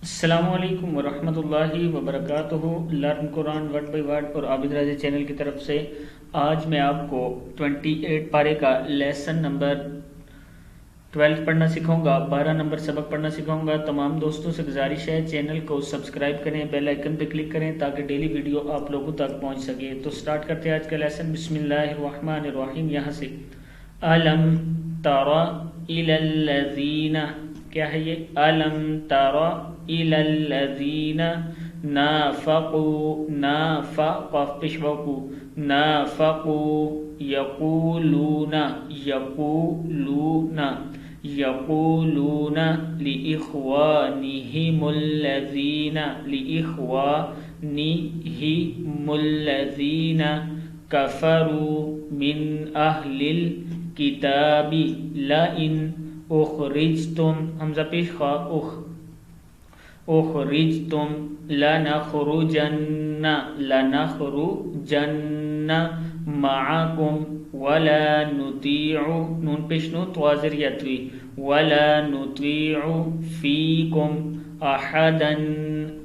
السلام علیکم ورحمۃ اللہ وبرکاتہ۔ Learn Quran word by word اور عابد راضی چینل کی طرف سے آج میں آپ کو 28 پارے کا لیسن نمبر 12 پڑھنا سکھاؤں گا، 12 نمبر سبق پڑھنا سکھاؤں گا۔ تمام دوستوں سے گزارش ہے چینل کو سبسکرائب کریں، بیل آئیکن پہ کلک کریں تاکہ ڈیلی ویڈیو آپ لوگوں تک پہنچ سکے۔ تو سٹارٹ کرتے ہیں آج کا لیسن۔ بسم اللہ الرحمن الرحیم۔ یہاں سے الم تر الی الذین، کیا ہے یہ؟ الم تر الی الذین نافقوا، قاف پیشواکو، نافقوا یقولون، یقولون لإخوانهم الذین کفروا من اہل الکتاب لئن اخرجتم، حمزہ پیش خا اخرجتم لنخرجن معکم ولا نطیع، نون پیش نو توازر یتوی، ولا نطیع فیکم احدا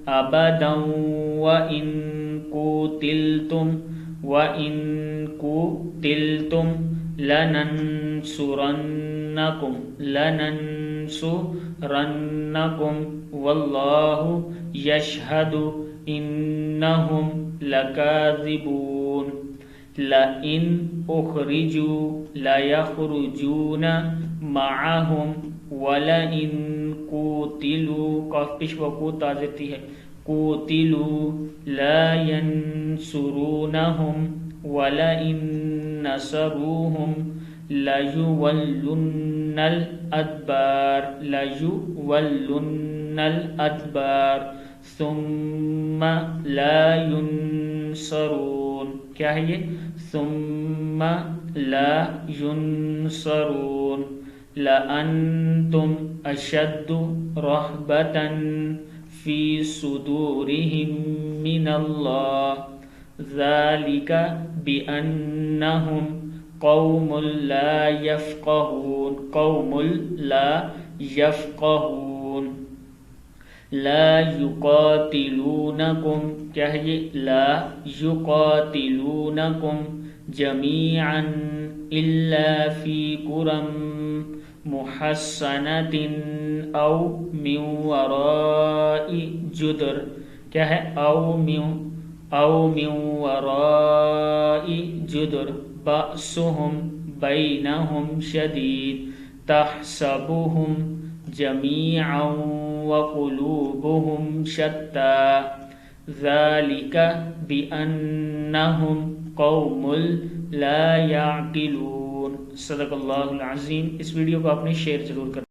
ابدا وإن قتلتم لننصرنکم واللہ یشہد انہم لکاذبون۔ لئن اخرجوا لیخرجون معہم ولئن قوتلوا، قاف پیش وقو تازتی ہے، قوتلوا لا ینصرونہم ولئن نصروہم لَيُوَلُّنَّ الْأَدْبَارَ ثُمَّ لَا يُنصَرُونَ، کیا ہے یہ؟ ثُمَّ لَا يُنصَرُونَ لَأَنْتُمْ أَشَدُّ رَهْبَةً فِي صُدُورِهِمْ مِنَ اللَّهِ ذَلِكَ بِأَنَّهُمْ قوم لا يفقهون لا يقاتلونكم، کیا ہے یہ؟ لا يقاتلونكم جميعا إلا في قرى محصنة أو من وراء جدر، کیا ہے؟ أو من وراء جدر بأسهم بينهم شديد تحسبهم جميعا وقلوبهم شتى ذلك بأنهم قوم لا يعقلون۔ صدق اللہ العظیم۔ اس ویڈیو کو آپ نے شیئر ضرور کرنا۔